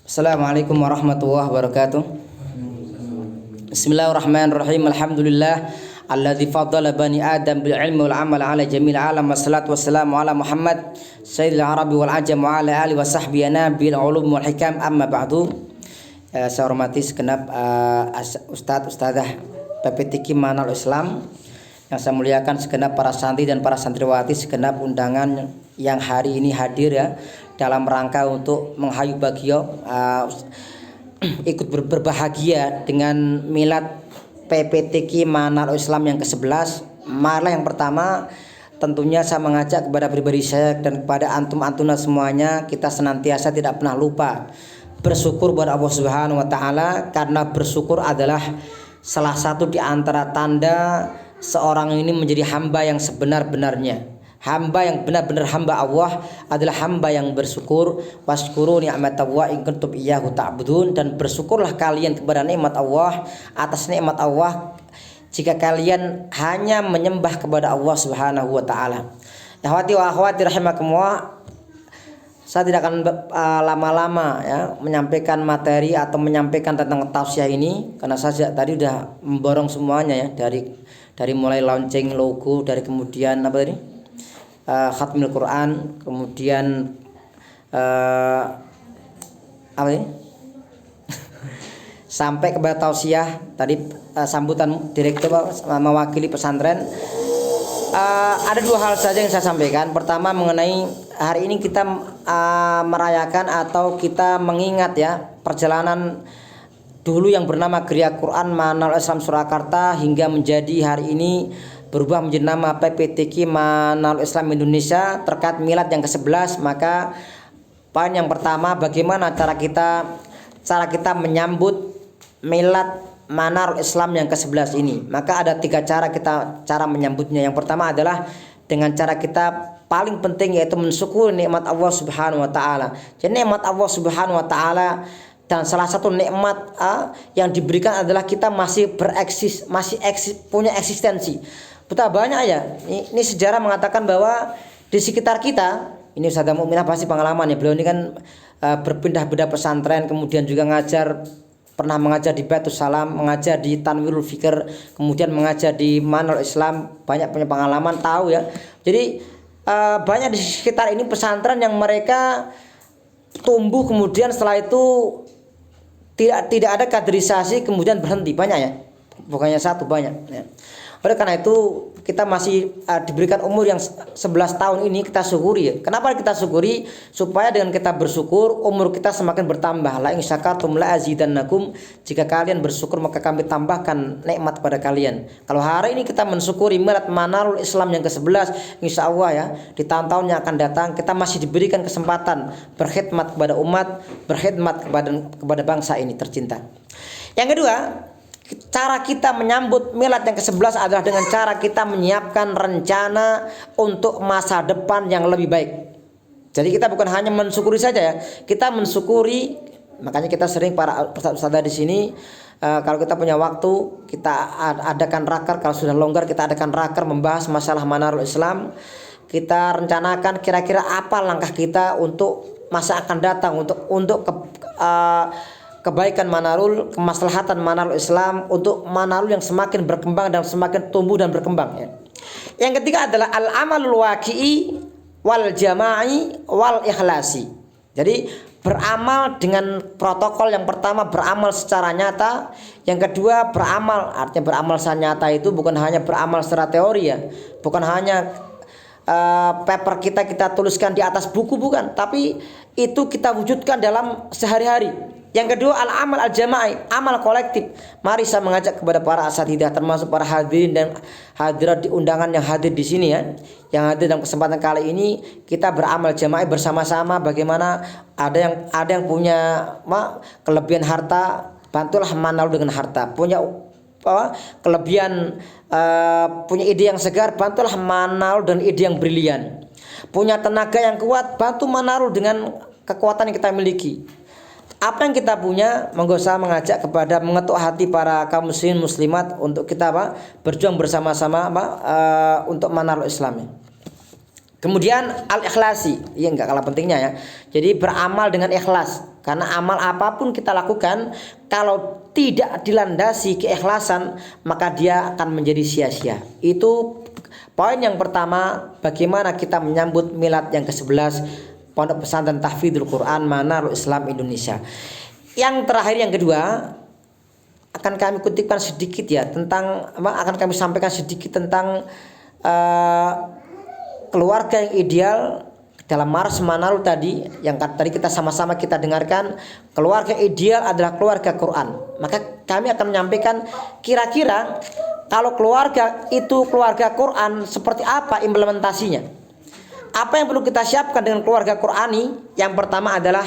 Assalamualaikum warahmatullahi wabarakatuh. Bismillahirrahmanirrahim. Alhamdulillah alladzi faddala bani Adam bil ilmi wal amal ala jamil alam. Wassalatu wassalamu ala Muhammad sayyidil arabi wal ajam wa ala alihi wa sahbihi nabil ulum wal hikam. Amma ba'du. Saya hormati segenap ustadz-ustadzah PPTQ Manarul Islam, yang saya muliakan segenap para santri dan para santriwati, segenap undangan yang hari ini hadir ya dalam rangka untuk menghayu bagio ikut berbahagia dengan milad PPTQ Manarul Islam yang ke-11. Malah yang pertama tentunya saya mengajak kepada pribadi saya dan kepada antum-antuna semuanya, kita senantiasa tidak pernah lupa bersyukur kepada Allah Subhanahu wa taala, karena bersyukur adalah salah satu di antara tanda seorang ini menjadi hamba yang sebenar-benarnya. Hamba yang benar-benar hamba Allah adalah hamba yang bersyukur. Waskuru ni'matallahi in kuntum iyyahu ta'budun. Dan bersyukurlah kalian kepada nikmat Allah, atas nikmat Allah, jika kalian hanya menyembah kepada Allah Subhanahu wa taala. Ikhwati wa akhwati rahimakumullah, saya tidak akan lama-lama ya menyampaikan materi atau menyampaikan tentang tausiah ini, karena saya tadi sudah memborong semuanya ya, dari mulai launching logo, dari kemudian apa tadi, khatmil Quran, kemudian apa ini sampai kepada tausiah tadi, sambutan direktur mewakili pesantren. Ada dua hal saja yang saya sampaikan. Pertama, mengenai hari ini kita merayakan atau kita mengingat ya perjalanan dulu yang bernama Geria Quran Manarul Islam Surakarta hingga menjadi hari ini berubah menjadi nama PPTQ Manarul Islam Indonesia terkait milad yang ke-11. Maka poin yang pertama, bagaimana cara kita menyambut milad Manarul Islam yang ke-11 ini. Maka ada tiga cara menyambutnya. Yang pertama adalah dengan cara kita paling penting, yaitu mensyukuri nikmat Allah Subhanahu wa taala. Jadi nikmat Allah Subhanahu wa taala, dan salah satu nikmat yang diberikan adalah kita masih punya eksistensi. Betapa banyak ya. Ini sejarah mengatakan bahwa di sekitar kita, ini Ustaz Mukminah pasti pengalaman ya. Beliau ini kan berpindah-pindah pesantren, kemudian juga pernah mengajar di Baitus Salam, mengajar di Tanwirul Fikr, kemudian mengajar di Manarul Islam, banyak punya pengalaman, tahu ya. Jadi banyak di sekitar ini pesantren yang mereka tumbuh, kemudian setelah itu tidak ada kaderisasi, kemudian berhenti, banyak ya, bukannya satu, banyak ya. Oleh karena itu kita masih diberikan umur yang 11 tahun ini, kita syukuri ya. Kenapa kita syukuri? Supaya dengan kita bersyukur umur kita semakin bertambah. La in syakartum la azidannakum. Jika kalian bersyukur maka kami tambahkan nikmat kepada kalian. Kalau hari ini kita mensyukuri milad Manarul Islam yang ke-11, insya Allah ya di tahun-tahun yang akan datang kita masih diberikan kesempatan berkhidmat kepada umat, berkhidmat kepada bangsa ini tercinta. Yang kedua, cara kita menyambut milad yang ke-11 adalah dengan cara kita menyiapkan rencana untuk masa depan yang lebih baik. Jadi kita bukan hanya mensyukuri saja ya, kita mensyukuri. Makanya kita sering para ustadz di sini, kalau kita punya waktu kita adakan raker, kalau sudah longgar kita adakan raker membahas masalah Manarul Islam. Kita rencanakan kira-kira apa langkah kita untuk masa akan datang, untuk kebaikan Manarul, kemaslahatan Manarul Islam, untuk Manarul yang semakin berkembang dan semakin tumbuh dan berkembang ya. Yang ketiga adalah al-amalul waqi'i wal jama'i wal ikhlasi. Jadi beramal dengan protokol. Yang pertama beramal secara nyata, yang kedua beramal, artinya beramal secara nyata itu bukan hanya beramal secara teori ya, bukan hanya paper kita tuliskan di atas buku, bukan, tapi itu kita wujudkan dalam sehari-hari. Yang kedua al-amal al-jama'i, amal kolektif. Mari saya mengajak kepada para asatidzah, termasuk para hadirin dan hadirat di undangan yang hadir di sini ya, yang hadir dalam kesempatan kali ini, kita beramal jama'i bersama-sama. Bagaimana ada yang punya kelebihan harta, bantulah Manarul dengan harta. Punya kelebihan, punya ide yang segar, bantulah Manarul dengan ide yang brilian. Punya tenaga yang kuat, bantu Manarul dengan kekuatan yang kita miliki. Apa yang kita punya, monggo saya mengajak kepada mengetuk hati para kaum muslimin muslimat untuk kita berjuang bersama-sama untuk Manarul Islam. Kemudian al-ikhlasi, ya enggak kalah pentingnya ya. Jadi beramal dengan ikhlas. Karena amal apapun kita lakukan, kalau tidak dilandasi keikhlasan, maka dia akan menjadi sia-sia. Itu poin yang pertama, bagaimana kita menyambut milad yang ke-11 Pondok Pesantren Tahfidzul Quran Manarul Islam Indonesia. Yang terakhir, yang kedua, akan kami kutipkan sedikit ya tentang, akan kami sampaikan sedikit tentang keluarga yang ideal dalam Mars Manarul tadi, yang tadi kita sama-sama kita dengarkan. Keluarga ideal adalah keluarga Quran. Maka kami akan menyampaikan kira-kira kalau keluarga itu keluarga Quran, seperti apa implementasinya. Apa yang perlu kita siapkan dengan keluarga Qurani? Yang pertama adalah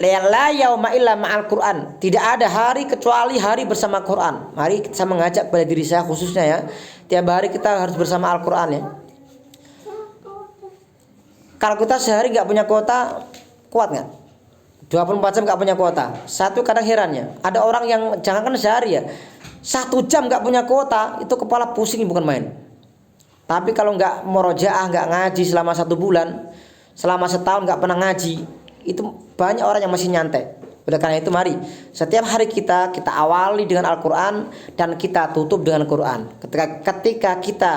la yauma illa ma'al Quran. Tidak ada hari kecuali hari bersama Quran. Mari saya mengajak pada diri saya khususnya ya. Tiap hari kita harus bersama Al-Quran ya. Kalau kita sehari nggak punya kuota, kuat nggak? 24 jam nggak punya kuota. Satu kadang herannya, ada orang yang jangankan sehari ya, 1 jam nggak punya kuota, itu kepala pusing bukan main. Tapi kalau nggak murojaah, nggak ngaji selama 1 bulan, selama setahun nggak pernah ngaji, itu banyak orang yang masih nyantai. Oleh karena itu mari setiap hari kita awali dengan Al-Quran dan kita tutup dengan Quran. Ketika kita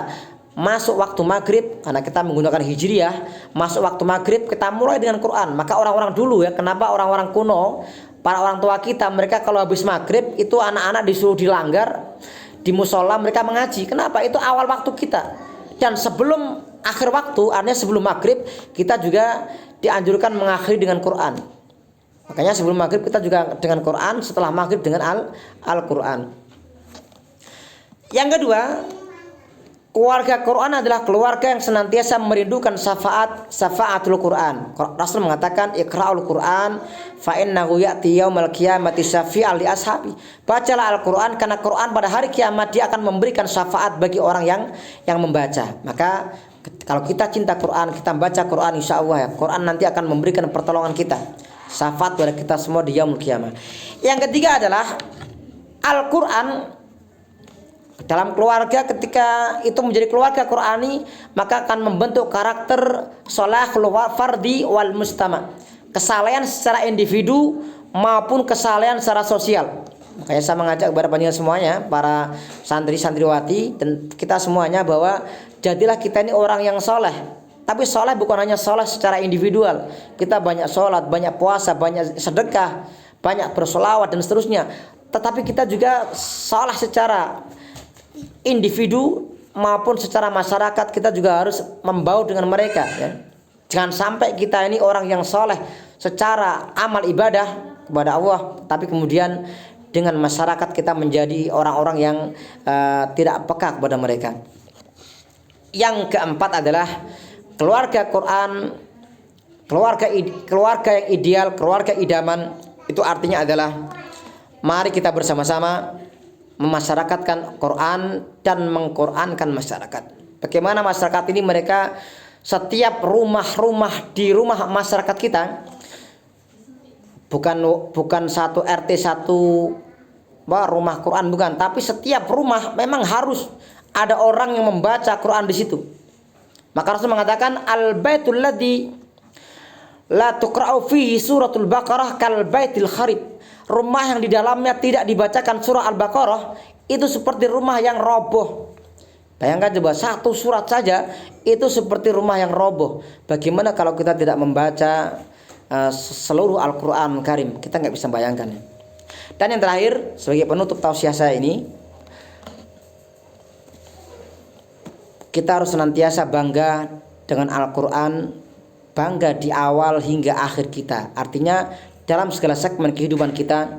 masuk waktu maghrib, karena kita menggunakan hijriyah, masuk waktu maghrib kita mulai dengan Quran. Maka orang-orang dulu ya, kenapa orang-orang kuno, para orang tua kita, mereka kalau habis maghrib itu anak-anak disuruh dilanggar di musola, mereka mengaji. Kenapa? Itu awal waktu kita. Dan sebelum akhir waktu, artinya sebelum maghrib, kita juga dianjurkan mengakhiri dengan Quran. Makanya sebelum maghrib kita juga dengan Quran, setelah maghrib dengan Al-Quran. Yang kedua, keluarga Quran adalah keluarga yang senantiasa merindukan syafaatul Quran. Rasul mengatakan, iqra'ul Quran fa innahu ya'ti yaumal qiyamati syafi'an li ashabi. Bacalah Al-Quran karena Quran pada hari kiamat dia akan memberikan syafaat bagi orang yang membaca. Maka kalau kita cinta Quran, kita baca Quran, insya Allah ya, Quran nanti akan memberikan pertolongan kita, syafaat pada kita semua di yaumul qiyamah. Yang ketiga adalah Al-Quran dalam keluarga, ketika itu menjadi keluarga Qurani, maka akan membentuk karakter sholahul fardi wal mustama, kesalehan secara individu maupun kesalehan secara sosial. Makanya saya mengajak kepada panjenengan semuanya, para santri santriwati dan kita semuanya, bahwa jadilah kita ini orang yang soleh. Tapi soleh bukan hanya soleh secara individual, kita banyak sholat, banyak puasa, banyak sedekah, banyak bersolawat dan seterusnya. Tetapi kita juga soleh secara individu maupun secara masyarakat, kita juga harus membaur dengan mereka ya. Jangan sampai kita ini orang yang soleh secara amal ibadah kepada Allah, tapi kemudian dengan masyarakat kita menjadi orang-orang yang tidak peka kepada mereka. Yang keempat adalah keluarga Quran, keluarga yang ideal, keluarga idaman. Itu artinya adalah mari kita bersama-sama memasyarakatkan Quran dan mengqurankan masyarakat. Bagaimana masyarakat ini, mereka setiap rumah-rumah di rumah masyarakat kita, bukan satu RT satu rumah Quran, bukan, tapi setiap rumah memang harus ada orang yang membaca Quran di situ. Maka Rasul mengatakan, al baitul ladzi la tuqra'u fihi suratul Baqarah kal baitil kharib. Rumah yang di dalamnya tidak dibacakan surah Al-Baqarah itu seperti rumah yang roboh. Bayangkan coba, satu surat saja itu seperti rumah yang roboh. Bagaimana kalau kita tidak membaca seluruh Al-Quran Karim? Kita nggak bisa bayangkan. Dan yang terakhir, sebagai penutup tausiah saya ini, kita harus senantiasa bangga dengan Al-Quran, bangga di awal hingga akhir kita. Artinya dalam segala segmen kehidupan kita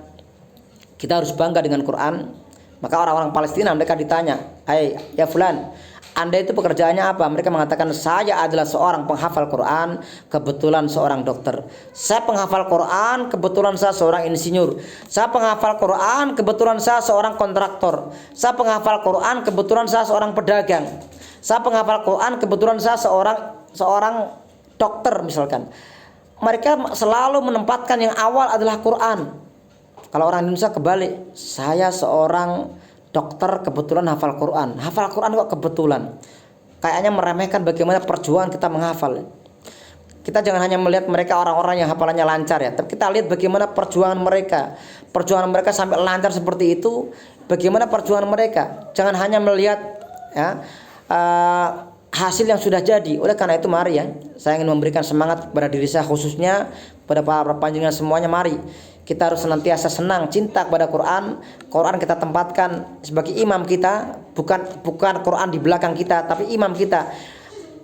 harus bangga dengan Quran. Maka orang-orang Palestina, mereka ditanya, "Hai ya fulan, Anda itu pekerjaannya apa?" Mereka mengatakan, "Saya adalah seorang penghafal Quran, kebetulan seorang dokter. Saya penghafal Quran, kebetulan saya seorang insinyur. Saya penghafal Quran, kebetulan saya seorang kontraktor. Saya penghafal Quran, kebetulan saya seorang pedagang. Saya penghafal Quran, kebetulan saya seorang dokter," misalkan. Mereka selalu menempatkan yang awal adalah Quran. Kalau orang Indonesia kebalik, saya seorang dokter kebetulan hafal Quran. Hafal Quran kok kebetulan. kayaknya meremehkan bagaimana perjuangan kita menghafal. Kita jangan hanya melihat mereka orang-orang yang hafalannya lancar ya, tapi kita lihat bagaimana perjuangan mereka. Perjuangan mereka sampai lancar seperti itu, bagaimana perjuangan mereka. Jangan hanya melihat ya hasil yang sudah jadi. Oleh karena itu mari ya, saya ingin memberikan semangat kepada diri saya khususnya, kepada para panjenengan semuanya, mari kita harus senantiasa senang, cinta kepada Quran. Quran kita tempatkan sebagai imam kita, bukan Quran di belakang kita, tapi imam kita.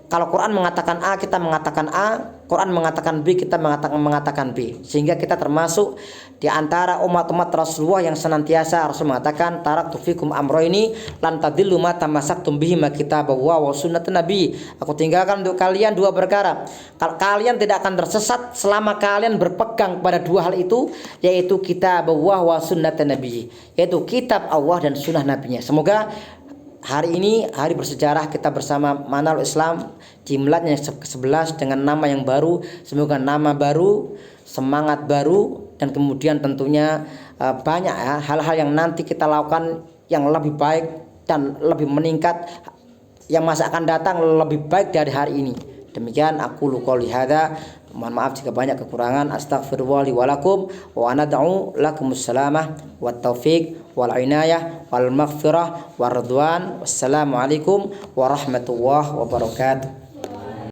Kalau Quran mengatakan A, kita mengatakan A. Quran mengatakan B, kita mengatakan B. Sehingga kita termasuk di antara umat-umat Rasulullah yang senantiasa Rasul mengatakan, taraktu fikum amroini lan tadillu ma tamassaktum bihi ma kitaballah wa sunnatun nabi. Aku tinggalkan untuk kalian dua perkara. Kalian tidak akan tersesat selama kalian berpegang pada dua hal itu, yaitu kitaballah wa sunnatun nabi, yaitu kitab Allah dan sunnah nabinya. Semoga hari ini hari bersejarah kita bersama Manarul Islam di miladnya ke-11 dengan nama yang baru. Semoga nama baru, semangat baru, dan kemudian tentunya banyak ya hal-hal yang nanti kita lakukan yang lebih baik dan lebih meningkat, yang masa akan datang lebih baik dari hari ini. Demikian aku qouli hadza. Mohon maaf jika banyak kekurangan. Astaghfirullah li wa lakum wa anad'u lakumus salamah wat taufiq wal inayah wal maghfirah war ridwan. Wassalamualaikum warahmatullahi wabarakatuh.